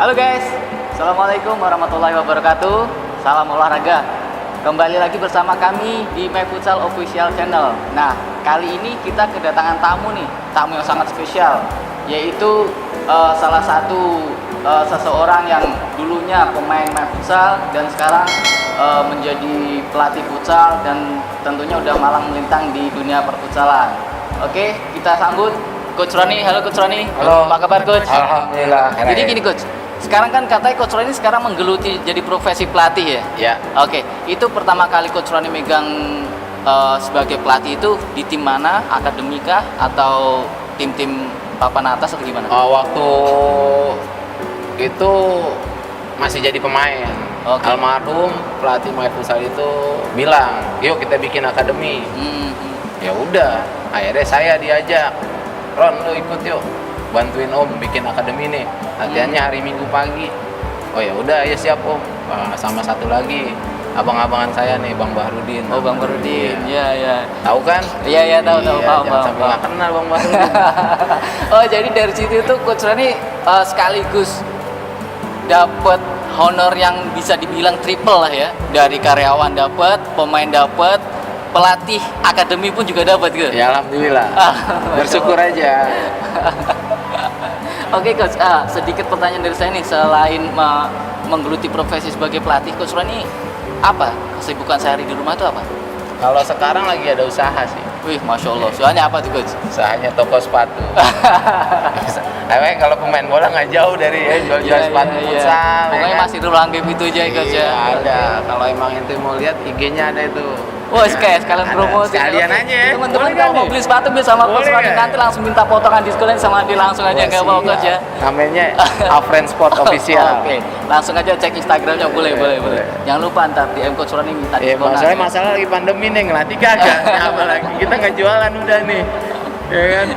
Halo guys, Assalamualaikum warahmatullahi wabarakatuh. Salam olahraga. Kembali lagi bersama kami di My Futsal Official Channel. Nah, kali ini kita kedatangan tamu nih, tamu yang sangat spesial, yaitu salah satu seseorang yang dulunya pemain My Futsal dan sekarang menjadi pelatih futsal dan tentunya udah malang melintang di dunia perfutsalan. Oke, kita sambut Coach Roni. Halo Coach Roni. Halo. Apa kabar Coach? Alhamdulillah. Jadi gini Coach, sekarang kan katanya Coach Roni sekarang menggeluti jadi profesi pelatih ya? Ya. Oke, itu pertama kali Coach Roni megang sebagai pelatih itu di tim mana? Akademika atau tim-tim papan atas atau gimana? Waktu itu masih jadi pemain. Oke. Almarhum pelatih My Futsal itu bilang, yuk kita bikin akademi. Ya udah, akhirnya saya diajak, Ron lu ikut yuk, bantuin Om bikin akademi nih. Latihannya hari Minggu pagi. Oh ya udah, ya siap Om. Sama satu lagi abang-abangan saya nih, Bang Bahrudin. Oh Bang Bahrudin, ya. Tahu kan? Iya tahu Jangan paham. sampai nggak kenal Bang Bahrudin. Oh jadi dari situ tuh Coach Roni sekaligus dapat honor yang bisa dibilang triple lah ya, dari karyawan dapat, pemain dapat, pelatih akademi pun juga dapat gitu. Ya alhamdulillah. Bersyukur aja. Oke Coach, sedikit pertanyaan dari saya nih, selain menggeluti profesi sebagai pelatih, Coach Roni apa kesibukan sehari di rumah itu apa? Kalau sekarang lagi ada usaha sih. Wih, Masya Allah, soalnya apa tuh Coach? Usahanya toko sepatu. Tapi kalau pemain bola nggak jauh dari jual-jual sepatu futsal. Pokoknya masih ruang game itu aja Coach ya. Ada. Kalau emang ente mau lihat IG-nya ada itu. Wah, sekalian promosi. Sekalian aja. Teman-teman kalau mau beli sepatu bisa sama Coach Roni, nanti langsung minta potongan diskonnya sama dia langsung aja, nggak mau Coach ya. Namanya Afren Sport Official. Oke, langsung aja cek Instagramnya, boleh. Jangan lupa ntar DM Coach Roni minta diskon. Masalah lagi pandemi nih, ngelatih kagak. Apa lagi? Kita nggak jualan udah nih. Ya kan?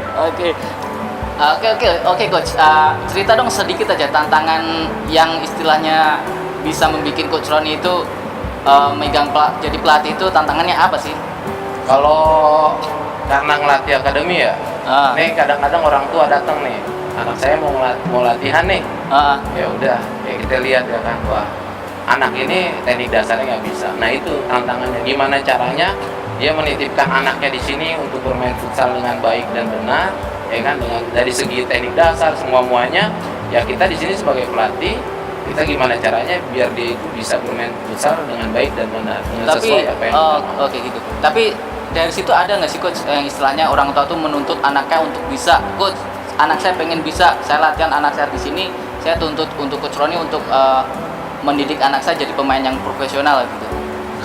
Oke Coach. Cerita dong sedikit aja tantangan yang istilahnya bisa membuat Coach Roni itu jadi pelatih itu tantangannya apa sih? Kalau karena ngelatih akademi ya, nih kadang-kadang orang tua datang nih, anak saya mau latihan nih, ya udah, ya kita lihat ya kan, wah anak ini teknik dasarnya nggak bisa. Nah itu tantangannya, gimana caranya dia menitipkan anaknya di sini untuk bermain futsal dengan baik dan benar, ya kan, dari segi teknik dasar semuanya, ya kita di sini sebagai pelatih. Kita gimana caranya biar dia itu bisa bermain futsal dengan baik dan benar, sesuai apa yang kita mau. Oke gitu. Tapi dari situ ada nggak sih Coach yang istilahnya orang tua tuh menuntut anaknya untuk bisa, Coach, anak saya pengen bisa, saya latihan anak saya di sini, saya tuntut untuk Coach Roni untuk mendidik anak saya jadi pemain yang profesional gitu.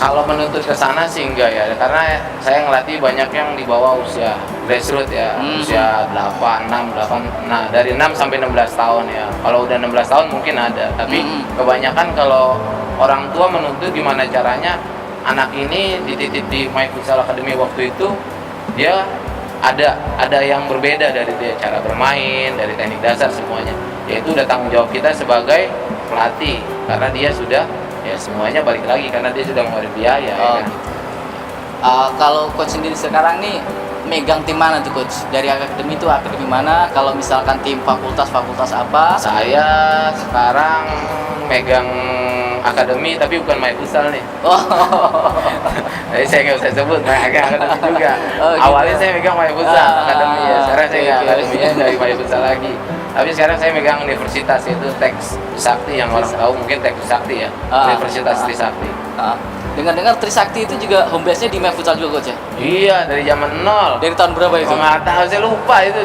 Kalau menuntut ke sana sih enggak ya, karena saya ngelatih banyak yang di bawah usia grassroots ya, usia 8, 6, 8, nah dari 6 sampai 16 tahun ya. Kalau udah 16 tahun mungkin ada, tapi kebanyakan kalau orang tua menuntut gimana caranya anak ini dititip di My Futsal Academy waktu itu, dia ada yang berbeda dari dia, cara bermain, dari teknik dasar semuanya. Yaitu udah tanggung jawab kita sebagai pelatih, karena dia sudah ya semuanya balik lagi karena dia sudah mengeluarkan biaya. Ya kan? Kalau Coach sendiri sekarang nih megang tim mana tuh Coach? Dari akademi itu akademi mana? Kalau misalkan tim fakultas apa? Saya sekarang megang akademi tapi bukan My Futsal nih. Jadi saya nggak usah sebut, akademi juga. Awalnya saya megang My Futsal akademi ya. Sekarang saya akademinya dari My Futsal lagi. Tapi sekarang saya megang universitas, itu Teks Trisakti, yang orang tahu mungkin Teks Trisakti ya. Universitas Trisakti. Dengar-dengar Trisakti itu juga home base-nya di My Futsal juga Coach ya? Iya, dari zaman nol. Dari tahun berapa itu? Nggak tahu, saya lupa itu.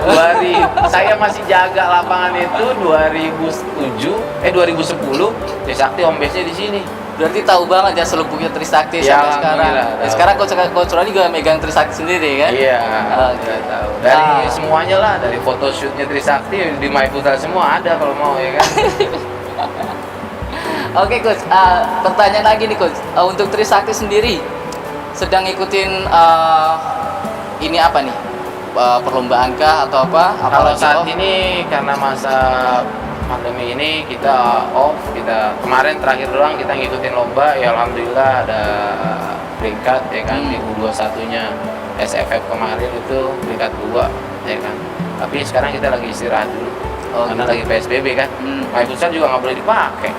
Saya masih jaga lapangan itu 2010. Trisakti home base-nya di sini. Berarti tahu banget ya seluk-beluknya Trisakti ya, sampai sekarang. Sekarang Coach Roni juga megang Trisakti sendiri kan? Iya, tahu. Dari semuanya lah, dari photoshootnya Trisakti di My Futsal semua ada kalau mau ya kan. Oke Coach, pertanyaan lagi nih Coach, untuk Trisakti sendiri sedang ngikutin ini apa nih? Perlombaan kah atau apa? Kalau saat ini karena masa pandemi ini kita off, kita kemarin terakhir doang kita ngikutin lomba, ya alhamdulillah ada peringkat ya kan di U21-nya SFF kemarin itu peringkat 2 ya kan. Tapi sekarang kita lagi istirahat dulu. Oh, karena gitu. lagi PSBB kan. Hmm. My Futsal juga nggak boleh dipakai.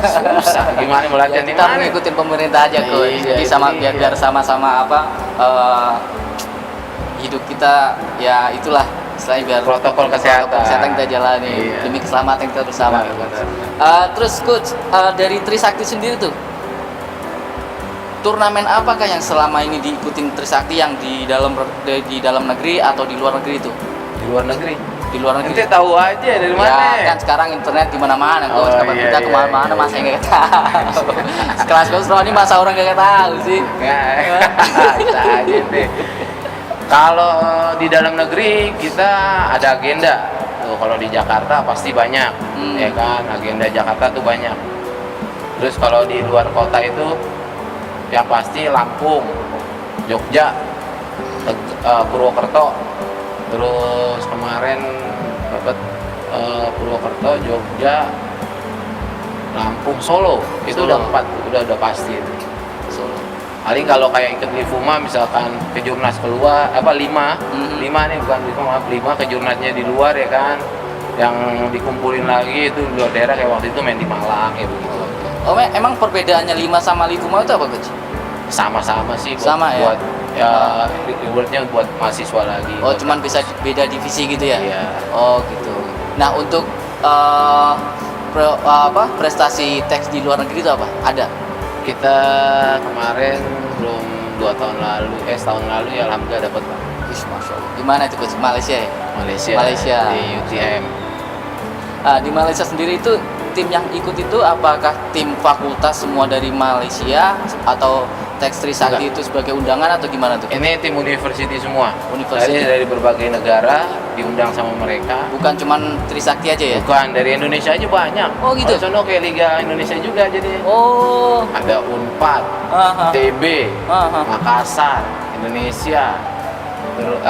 Susah. Gimana mau Ya, latihan di kita mana? mengikuti pemerintah aja coach. Iya, Jadi itu sama dia. biar sama-sama hidup kita ya itulah istilahnya biar Protokol kesehatan. kita jalani Iya. demi keselamatan kita bersama. Benar. Terus coach dari Trisakti sendiri tuh turnamen apakah yang selama ini diikutin Trisakti yang di dalam negeri atau di luar negeri itu? Di luar negeri. Di luar negeri. Ente tahu aja dari mana? Ya kan sekarang internet di mana-mana Oh, coach. Kapan iya, kita iya, kemana-mana iya, masa iya. nggak tahu. Kelas coach Ron ini masa orang nggak tahu sih. Bisa aja deh. Kalau di dalam negeri kita ada agenda. Tuh, kalau di Jakarta pasti banyak, ya kan? Agenda Jakarta tuh banyak. Terus kalau di luar kota itu yang pasti Lampung, Jogja, Purwokerto. Terus kemarin dapat Purwokerto, Jogja, Lampung, Solo. Itu Solo. udah pasti itu. Solo. Paling kalau kayak ikut Livuma misalkan kejurnas keluar 5 nih bukan Livuma, 5 kejurnasnya di luar ya kan, yang dikumpulin lagi itu di luar daerah kayak waktu itu main di Malang ya begitu. Oh, emang perbedaannya 5 sama Livuma itu apa coach? Sama-sama sih Sama ya? buat ya rewardnya buat mahasiswa lagi. Oh, buat cuman kampus. bisa beda divisi gitu ya? Iya. Oh, gitu. Nah, untuk prestasi teks di luar negeri itu apa? Ada? Kita kemarin belum 2 tahun lalu, setahun lalu ya alhamdulillah dapat Wih, Masya Allah. Di mana itu coach? Malaysia ya? Malaysia di UTM. Di Malaysia sendiri itu tim yang ikut itu apakah tim fakultas semua dari Malaysia atau teks Trisakti itu sebagai undangan atau gimana tuh? Ini tim university semua. University. Dari berbagai negara diundang sama mereka. Bukan cuman Trisakti aja ya? Bukan, dari Indonesia aja banyak. Oh, gitu? Sono kayak Liga Indonesia juga jadi. Oh. Ada Unpad, Aha. TB, Aha. Makassar, Indonesia. Terus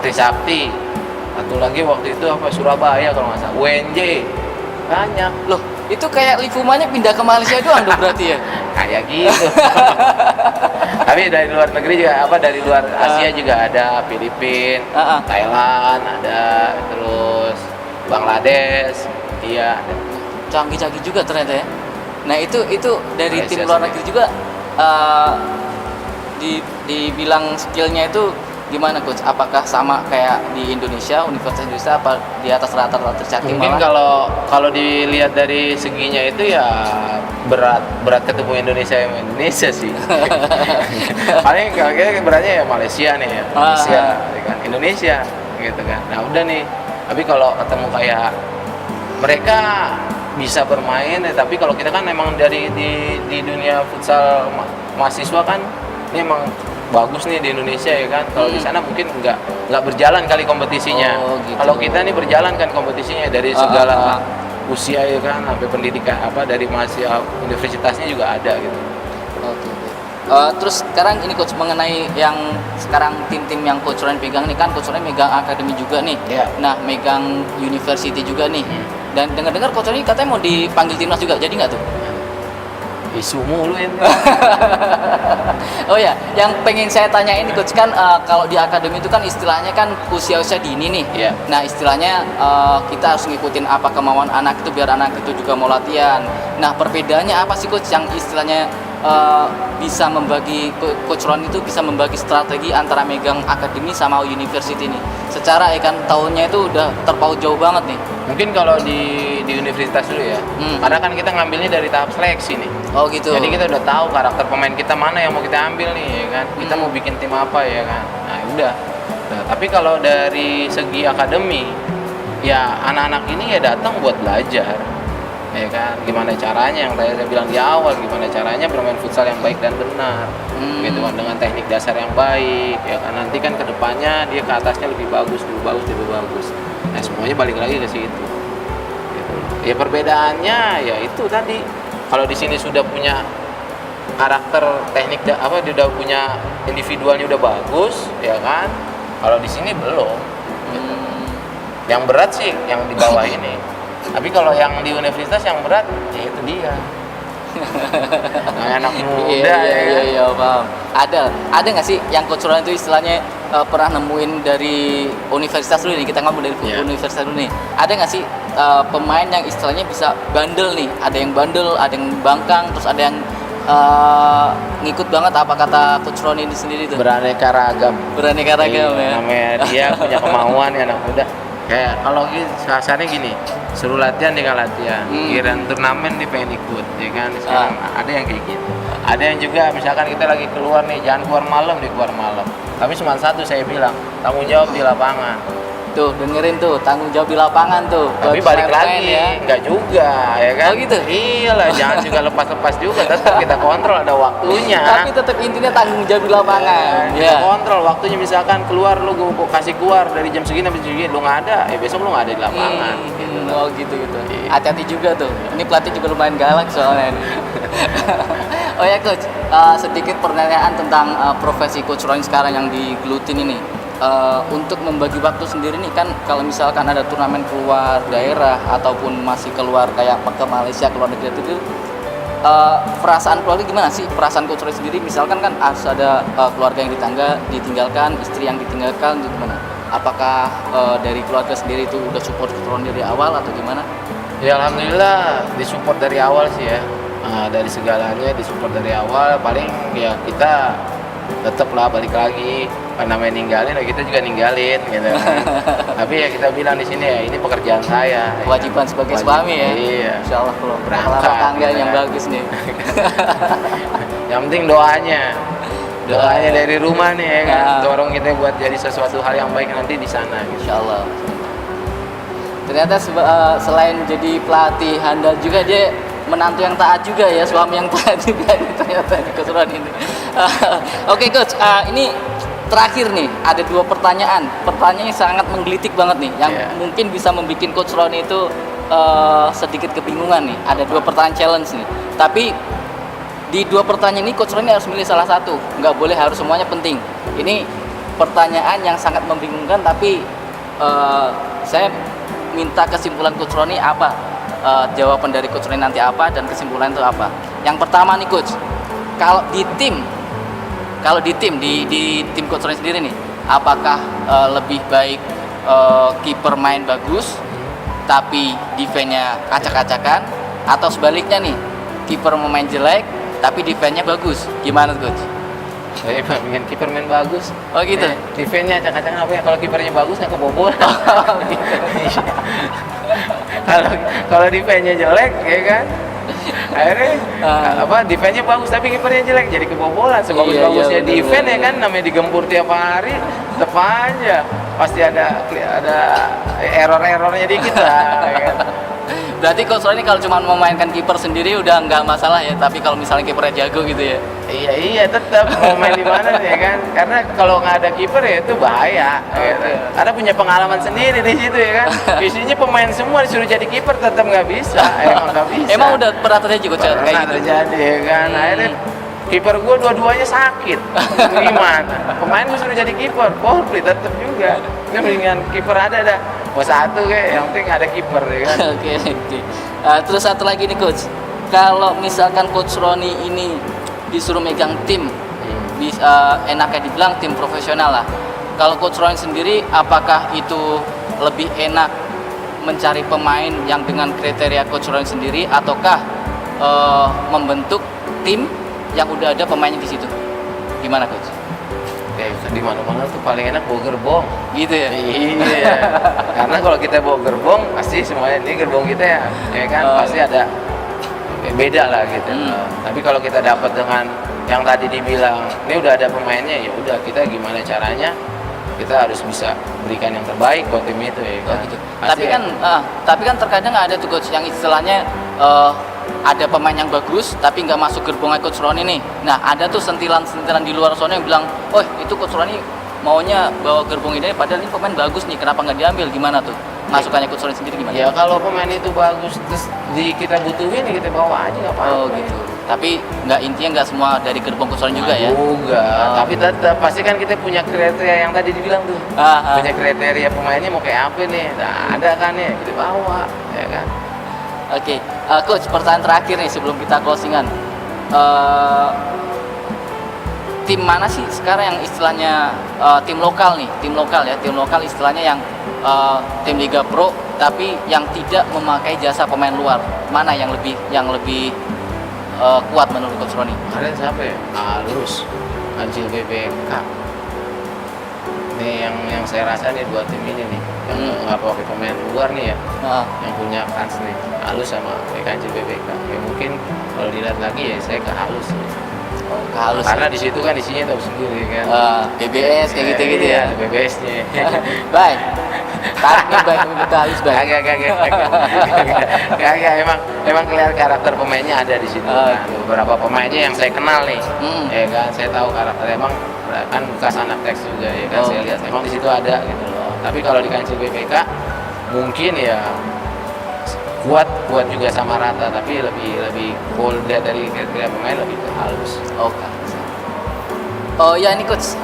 Trisakti. Satu lagi waktu itu Surabaya kalau nggak salah. UNJ. Banyak. Loh, itu kayak Livumanya pindah ke Malaysia doang dong berarti ya? Kayak gitu. Tapi dari luar negeri juga dari luar Asia juga ada Filipina, Thailand ada, terus Bangladesh, India ada. Canggih-canggih juga ternyata ya. Nah, itu dari Malaysia tim luar sendiri. negeri juga dibilang skillnya itu gimana coach? Apakah sama kayak di Indonesia, Universitas Indonesia, apa di atas rata-rata Trisakti Mungkin malah? kalau dilihat dari seginya itu ya berat ketemu Indonesia sih. Paling kayaknya beratnya ya Malaysia nih ya, Malaysia ya kan, Indonesia gitu kan. Nah udah nih. Tapi kalau ketemu kayak mereka bisa bermain, tapi kalau kita kan emang di dunia futsal mahasiswa kan ini emang bagus nih di Indonesia ya kan. Kalau di sana mungkin nggak berjalan kali kompetisinya. Oh, gitu. Kalau kita nih berjalan kan kompetisinya dari segala usia ya kan, sampai pendidikan dari mahasiswa universitasnya juga ada gitu. Oke. Terus sekarang ini coach mengenai yang sekarang tim-tim yang coach Ren pegang nih kan, coach Ren megang akademi juga nih. Iya. Nah, megang university juga nih. Dan dengar-dengar coach Ren katanya mau dipanggil timnas juga, jadi nggak tuh? Isu mulu ini. Oh ya, yang pengen saya tanyain nih coach kan kalau di akademi itu kan istilahnya kan usia-usia dini nih. Iya. Nah, istilahnya kita harus ngikutin apa kemauan anak itu biar anak itu juga mau latihan. Nah, perbedaannya apa sih coach yang istilahnya bisa membagi coach Ron itu bisa membagi strategi antara megang akademi sama university nih. Secara ya kan tahunnya itu udah terpaut jauh banget nih. Mungkin kalau di universitas dulu ya. Karena kan kita ngambilnya dari tahap seleksi nih. Oh gitu. Jadi kita udah tahu karakter pemain kita mana yang mau kita ambil nih ya kan. Kita mau bikin tim apa ya kan. Nah, udah. Nah, tapi kalau dari segi akademi ya anak-anak ini ya datang buat belajar. Ya kan, gimana caranya yang tadi saya bilang di awal, gimana caranya bermain futsal yang baik dan benar, gitu kan, dengan teknik dasar yang baik, ya kan, nanti kan kedepannya dia ke atasnya lebih bagus. Nah semuanya balik lagi ke situ. Gitu. Ya perbedaannya ya itu tadi, kalau di sini sudah punya karakter teknik, dia udah punya individualnya udah bagus, ya kan, kalau di sini belum. Gitu. Yang berat sih yang di bawah ini. Tapi kalau yang di universitas yang berat, ya itu dia. Nah, anak muda Iya, paham. Ada nggak sih yang coach Ron itu istilahnya pernah nemuin dari universitas dulu nih, kita ngomong dari universitas dulu nih. Ada nggak sih pemain yang istilahnya bisa bandel nih. Ada yang bandel, ada yang bangkang, terus ada yang ngikut banget apa kata Coach Roni ini sendiri tuh. Beraneka ragam. Beraneka ragam ya. Namanya dia punya kemauan ya anak muda. Kayak kalau kasarnya gini, suruh latihan dia nggak latihan, kirain turnamen dia pengen ikut, ya kan? Sekarang ada yang kayak gitu. Ada yang juga misalkan kita lagi keluar nih, jangan keluar malam, dia keluar malam. Tapi cuma satu saya bilang, tanggung jawab di lapangan. Tuh dengerin tuh, tanggung jawab di lapangan tuh. Tapi balik lagi, ya. nggak juga, ya kan? Oh gitu? Iyalah, jangan juga lepas-lepas juga, tetap kita kontrol ada waktunya. Tapi tetap intinya tanggung jawab di lapangan. Kita kontrol waktunya, misalkan keluar lu gua kasih keluar dari jam segini sampai segini lu nggak ada, besok lu nggak ada di lapangan. Gitu. Oh gitu. Hati-hati juga tuh. Ini pelatih juga lumayan galak soalnya. Oh ya Coach, sedikit pertanyaan tentang profesi Coach Roni sekarang yang digelutin ini. Untuk membagi waktu sendiri nih kan, kalau misalkan ada turnamen keluar daerah ataupun masih keluar kayak ke Malaysia, keluar negeri itu, perasaan keluarga gimana sih? Perasaan Coach Roni sendiri, misalkan kan harus ada keluarga yang ditinggalkan, istri yang ditinggalkan, itu gimana? Apakah dari keluarga sendiri itu udah support Coach Roni dari awal atau gimana? Ya alhamdulillah disupport dari awal sih ya. Dari segalanya disupport dari awal. Paling ya kita tetap lah balik lagi, namanya ninggalin, kita juga ninggalin gitu. Tapi ya kita bilang di sini ya, ini pekerjaan saya. Kewajiban sebagai suami ya. Iya. Insya Allah kalau Berangkat, tangga ya. yang bagus nih. Yang penting doanya dari rumah nih ya kan. Nah. Dorong kita buat jadi sesuatu hal yang baik nanti di sana. Gitu. Insya Allah. Ternyata selain jadi pelatih handal juga, dia menantu yang taat juga ya, suami yang taat juga nih ternyata di Coach Roni ini. Oke Coach, ini terakhir nih, ada 2 pertanyaan yang sangat menggelitik banget nih, yang mungkin bisa membuat Coach Roni itu sedikit kebingungan nih. Ada 2 pertanyaan challenge nih, tapi di 2 pertanyaan ini Coach Roni harus milih salah satu, nggak boleh harus semuanya penting. Ini pertanyaan yang sangat membingungkan, tapi saya minta kesimpulan Coach Roni apa, jawaban dari Coach Roni nanti apa, dan kesimpulan itu apa. Yang pertama nih Coach, kalau di tim Coach Roni sendiri nih, apakah lebih baik kiper main bagus tapi defense-nya acak-acakan, atau sebaliknya nih, kiper main jelek tapi defense-nya bagus? Gimana Coach? Saya pengen kiper main bagus. Oh gitu. Defense-nya acak-acakan apa ya? Kalau kipernya bagus nggak kebobolan. Kalau defense-nya jelek, ya kan? Akhirnya defense-nya bagus tapi kipernya jelek, jadi kebobolan. Sebagus-bagusnya defense ya kan, namanya digempur tiap hari, tetap aja pasti ada error-errornya dikit lah, ya kan? Berarti Coach Roni kalau cuma memainkan kiper sendiri udah nggak masalah ya, tapi kalau misalnya kipernya jago gitu ya? Iya tetap mau main di mana ya kan, karena kalau nggak ada kiper ya itu bahaya. Gitu. Karena punya pengalaman sendiri di situ ya kan, isinya pemain semua disuruh jadi kiper tetap nggak bisa, emang nggak bisa. Emang udah pernah terjadi Coach kayak gitu? Terjadi ya kan, akhirnya kiper gue dua-duanya sakit. Gimana? Pemain gue suruh jadi kiper, komplit tetap juga. Ini mendingan kiper ada. Mau satu kayak, yang penting ada kiper ya kan. Oke. Terus satu lagi nih Coach, kalau misalkan Coach Roni ini disuruh megang tim, enaknya dibilang tim profesional lah. Kalau Coach Roni sendiri, apakah itu lebih enak mencari pemain yang dengan kriteria Coach Roni sendiri, ataukah membentuk tim yang udah ada pemainnya di situ? Gimana Coach? Di mana-mana tuh paling enak bawa gerbong. Gitu ya? Iya. Karena kalau kita bawa gerbong, pasti semuanya ini gerbong kita ya kan, pasti ada beda lah gitu. Tapi kalau kita dapat dengan yang tadi dibilang, ini udah ada pemainnya, ya udah kita gimana caranya kita harus bisa berikan yang terbaik buat tim itu ya kan. Gitu. Tapi kan terkadang ada tuh Coach yang istilahnya ada pemain yang bagus tapi nggak masuk gerbongnya Coach Roni nih. Nah ada tuh sentilan-sentilan di luar sana yang bilang, oh itu Coach Roni maunya bawa gerbong ini, padahal ini pemain bagus nih, kenapa nggak diambil? Gimana tuh masukannya Coach Roni sendiri gimana? Ya kalau pemain itu bagus terus kita butuhin ya kita bawa aja nggak apa-apa. Oh gitu. Tapi intinya nggak semua dari gerbong Coach Roni juga ya? Juga. Tapi tetap pasti kan kita punya kriteria yang tadi dibilang tuh. Punya kriteria pemainnya mau kayak apa nih? Nah, ada kan ya kita bawa, ya kan. Oke, Coach, pertanyaan terakhir nih sebelum kita closingan. Tim mana sih sekarang yang istilahnya tim lokal istilahnya yang tim Liga Pro tapi yang tidak memakai jasa pemain luar, mana yang lebih kuat menurut Coach Roni? Kalian siapa ya? Alus, Kancil BPK. Nih yang saya rasa nih dua tim ini nih, yang nggak pakai pemain luar nih ya, yang punya kans nih, Alus sama Kancil BPK. Ya mungkin kalau dilihat lagi ya saya ke Alus. Ke Alus. Karena di situ kan isinya tahu sendiri kan. BBS kayak gitu-gitu ya. BBS-nya. Baik. Tariknya baik ke Alus baik. Kagak emang kelihatan karakter pemainnya ada di situ. Kan. Beberapa pemainnya yang saya kenal nih. Ya kan, saya tahu karakter emang kan bekas anak teks juga ya kan. Saya lihat emang di situ ada gitu loh. Tapi kalau di Kancil BPK mungkin ya kuat juga sama rata, tapi lebih cool lihat dari kriteria pemain lebih ke Halus. Oke. Oh ya ini Coach,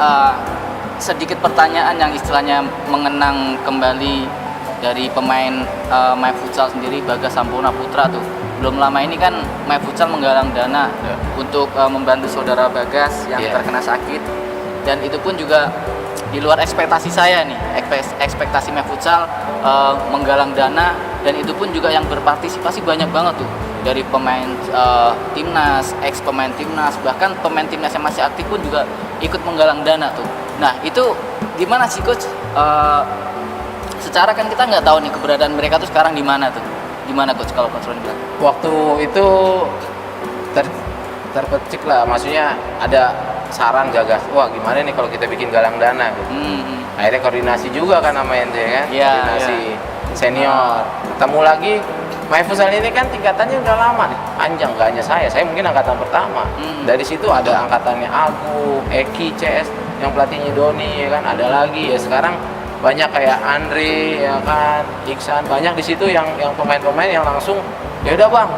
sedikit pertanyaan yang istilahnya mengenang kembali dari pemain My Futsal sendiri, Bagas Sampurna Putra tuh. Belum lama ini kan My Futsal menggalang dana untuk membantu saudara Bagas yang terkena sakit, dan itu pun juga di luar ekspektasi saya nih, ekspektasi My Futsal menggalang dana, dan itu pun juga yang berpartisipasi banyak banget tuh, dari pemain timnas, ex pemain timnas, bahkan pemain timnas yang masih aktif pun juga ikut menggalang dana tuh. Nah itu gimana sih Coach? Secara kan kita nggak tahu nih keberadaan mereka tuh sekarang di mana tuh? Gimana Coach kalau Coach Roni bilang? Waktu itu terpecik lah, maksudnya ada saran gagas, wah gimana nih kalau kita bikin galang dana gitu. Akhirnya koordinasi juga kan sama ente kan, koordinasi senior. Ketemu lagi, My Futsal ini kan tingkatannya udah lama nih, panjang, gak hanya saya mungkin angkatan pertama. Dari situ ada angkatannya Agu, Eki, CS, yang pelatihnya Doni ya kan, ada lagi ya sekarang banyak kayak Andre ya kan, Iksan, banyak di situ yang pemain-pemain yang langsung ya udah bang,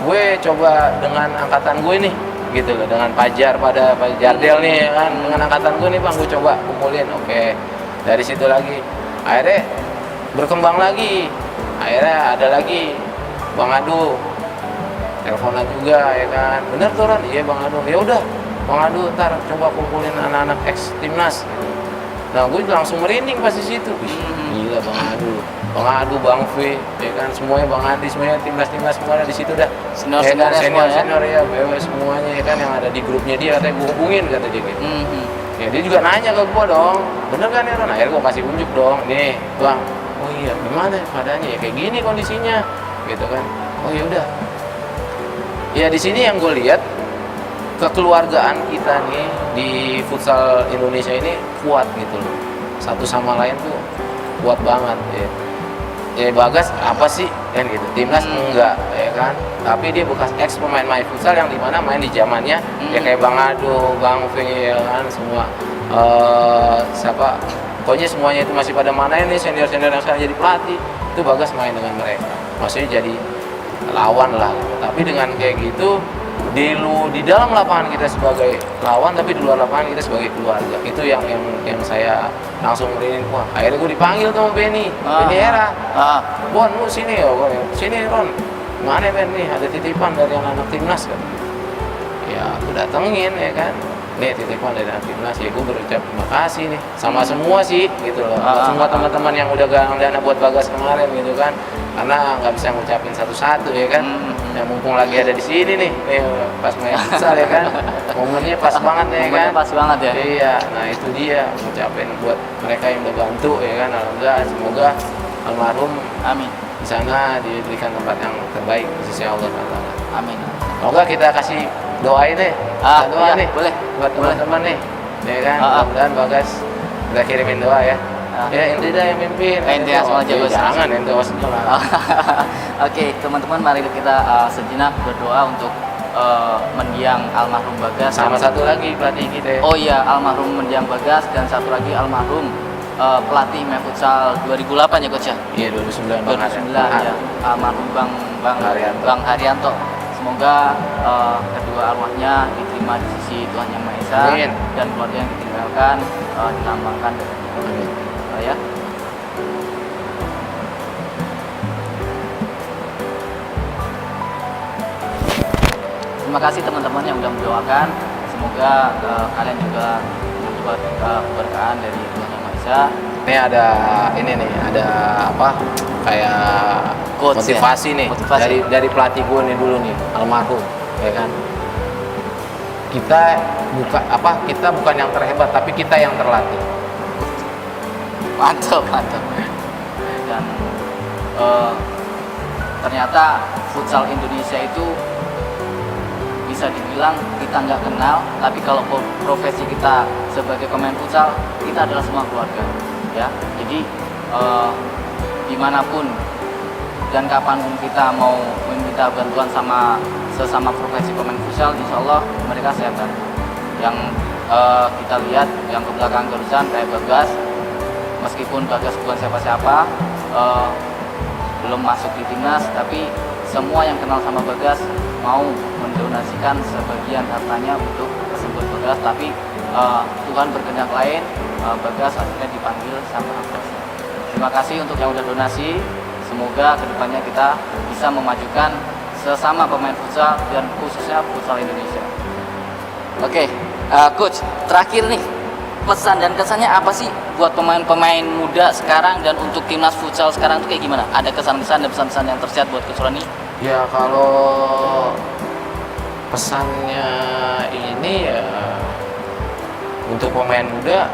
gue coba dengan angkatan gue nih gitu loh, dengan Pajar Jardel nih ya kan, dengan angkatan gue nih bang, gue coba kumpulin. Oke. Dari situ lagi akhirnya berkembang lagi, akhirnya ada lagi Bang Adu teleponan juga ya kan, bener tuh Ron, iya Bang Adu, ya udah Bang Adu ntar coba kumpulin anak-anak ex timnas gitu. Nah gue langsung merinding pas di situ, gila Bang Adu, Bang V, ya kan, semuanya Bang Adi, semuanya timnas semuanya di situ dah. Senior ya, BW semuanya ya kan, yang ada di grupnya dia, katanya gue hubungin kata dia gitu. Ya dia juga nanya ke gue dong, bener kan ya Ron? Akhirnya gue kasih unjuk dong, nih Bang, oh iya gimana keadaannya ya kayak gini kondisinya, gitu kan. Oh ya udah. Ya di sini yang gue lihat kekeluargaan kita nih di futsal Indonesia ini kuat gitu loh, satu sama lain tuh kuat banget ya. Ya Bagas apa sih kan gitu, timnas enggak ya kan, tapi dia bekas ex pemain My Futsal yang dimana main di zamannya ya kayak Bang Ado, Bang V ya kan, semua siapa pokoknya semuanya itu masih pada mana ini senior yang sekarang jadi pelatih, itu Bagas main dengan mereka, maksudnya jadi lawan lah gitu. Tapi dengan kayak gitu di dalam lapangan kita sebagai lawan, tapi di luar lapangan kita sebagai keluarga, itu yang saya langsung merinding. Wah akhirnya gue dipanggil sama Benny Era, Bon lu sini ya, sini Ron, mana Ben nih ada titipan dari anak timnas kan. Ya aku datengin ya kan, nih titipan dari anak timnas, ya gue berucap terima kasih nih sama semua sih gitu loh, semua teman-teman yang udah galang dana buat Bagas kemarin gitu kan, karena nggak bisa ngucapin satu-satu ya kan. Ya mumpung lagi ada di sini nih pas main futsal ya kan, momennya pas banget ya kan, pas banget ya. Iya, nah itu dia ngucapin buat mereka yang udah bantu ya kan. Alhamdulillah, semoga almarhum Amin di sana diberikan tempat yang terbaik di sisi Allah Taala. Amin. Semoga kita kasih doain deh, doa nih boleh buat teman-teman nih ya kan. Mudah-mudahan Bagas kita kirimin doa ya. Ya ente dah yang mimpin. Ente asal jago. Jangan ente wasnya lah. Oke, teman-teman, mari kita sejenak berdoa untuk mendiang almarhum Bagas. Sama satu lagi pelatih kita. Oh iya, almarhum mendiang Bagas, dan satu lagi almarhum pelatih My Futsal 2008 ya Coach ya? Iya 2009 ya. Almarhum Bang Haryanto. Semoga kedua arwahnya diterima di sisi Tuhan Yang Maha Esa. Amin. Dan keluarga yang ditinggalkan dilambangkan dengan ya. Terima kasih teman-teman yang sudah mendoakan. Semoga kalian juga mendapat keberkahan dari Tuhan Yang Maha Esa. Ini ada ini nih, ada apa? Kayak Quotes, motivasi ya? nih Motivasi. dari pelatih gue nih dulu nih, almarhum, ya kan. Kita bukan yang terhebat, tapi kita yang terlatih. Mantap, mantap. Dan ternyata futsal Indonesia itu bisa dibilang kita nggak kenal, tapi kalau profesi kita sebagai pemain futsal, kita adalah semua keluarga, ya. Jadi dimanapun dan kapanpun kita mau meminta bantuan sama sesama profesi pemain futsal, insya Allah mereka siap bantu. Yang kita lihat yang ke belakang terusan kayak Bagas, meskipun Bagas bukan siapa-siapa, belum masuk di timnas, tapi semua yang kenal sama Bagas mau mendonasikan sebagian hartanya untuk tersebut Bagas, tapi Tuhan berkehendak lain, Bagas akhirnya dipanggil sama Bagas. Terima kasih untuk yang udah donasi. Semoga kedepannya kita bisa memajukan sesama pemain futsal dan khususnya futsal Indonesia. Oke, Coach, terakhir nih, pesan dan kesannya apa sih buat pemain-pemain muda sekarang dan untuk timnas futsal sekarang itu kayak gimana? Ada kesan-kesan dan pesan-pesan yang tersirat buat Coach Roni? Ya kalau pesannya ini ya untuk pemain muda,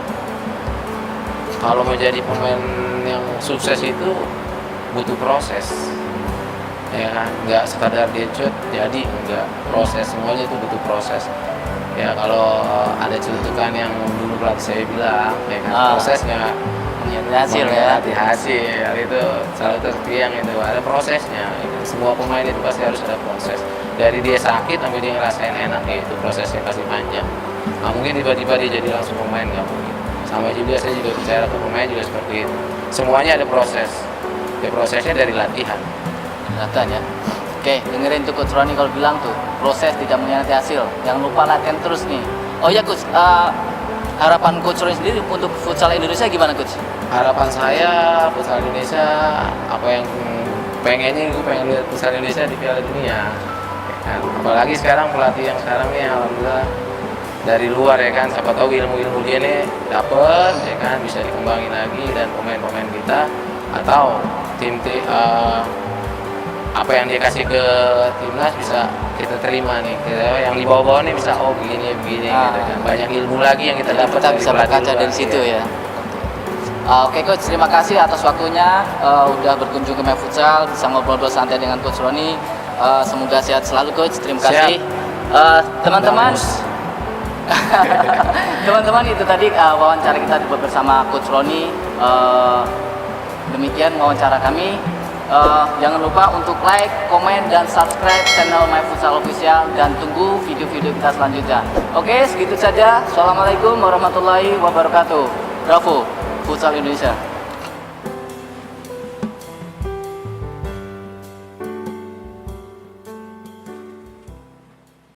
kalau menjadi pemain yang sukses itu butuh proses, ya kan, nggak sekadar dia jadi, nggak, proses, semuanya itu butuh proses. Ya kalau ada celutukan yang dulu pelatih saya bilang, ya kan, prosesnya Mengkhianati hasil ya. mengkhianati hasil itu salah satu yang itu ada prosesnya, ya kan. Semua pemain itu pasti harus ada proses, dari dia sakit sampai dia ngerasain enak, itu prosesnya pasti panjang. Nah, mungkin tiba-tiba dia jadi langsung pemain, nggak mungkin. Sama juga saya juga bicara ke pemain juga seperti itu, semuanya ada proses. Ya, prosesnya dari latihan. Latihan ya. Oke, dengerin tuh Coach Roni kalau bilang tuh proses tidak mengkhianati hasil. Jangan lupa latihan terus nih. Oh ya Coach, harapan Coach Roni sendiri untuk futsal Indonesia gimana Coach? Harapan saya futsal Indonesia, apa yang pengennya, gue pengen lihat futsal Indonesia di Piala Dunia, ya kan? Apalagi sekarang pelatih yang sekarang nih alhamdulillah dari luar, ya kan, siapa tahu ilmu-ilmu dia nih dapet, ya kan, bisa dikembangin lagi, dan pemain-pemain kita atau apa yang dia kasih ke timnas bisa kita terima nih, kita yang di bawah-bawah nih bisa begini gitu kan, banyak ilmu lagi yang kita dapat, Kita bisa berkaca dari situ ya. Oke Coach, terima kasih atas waktunya, udah berkunjung ke My Futsal, bisa ngobrol-ngobrol santai dengan Coach Roni. Semoga sehat selalu Coach, terima kasih. Teman-teman, teman-teman, itu tadi wawancara kita bersama Coach Roni. Demikian wawancara kami. Jangan lupa untuk like, komen, dan subscribe channel My Futsal Official, dan tunggu video-video kita selanjutnya. Oke, segitu saja. Assalamualaikum warahmatullahi wabarakatuh. Bravo, Futsal Indonesia.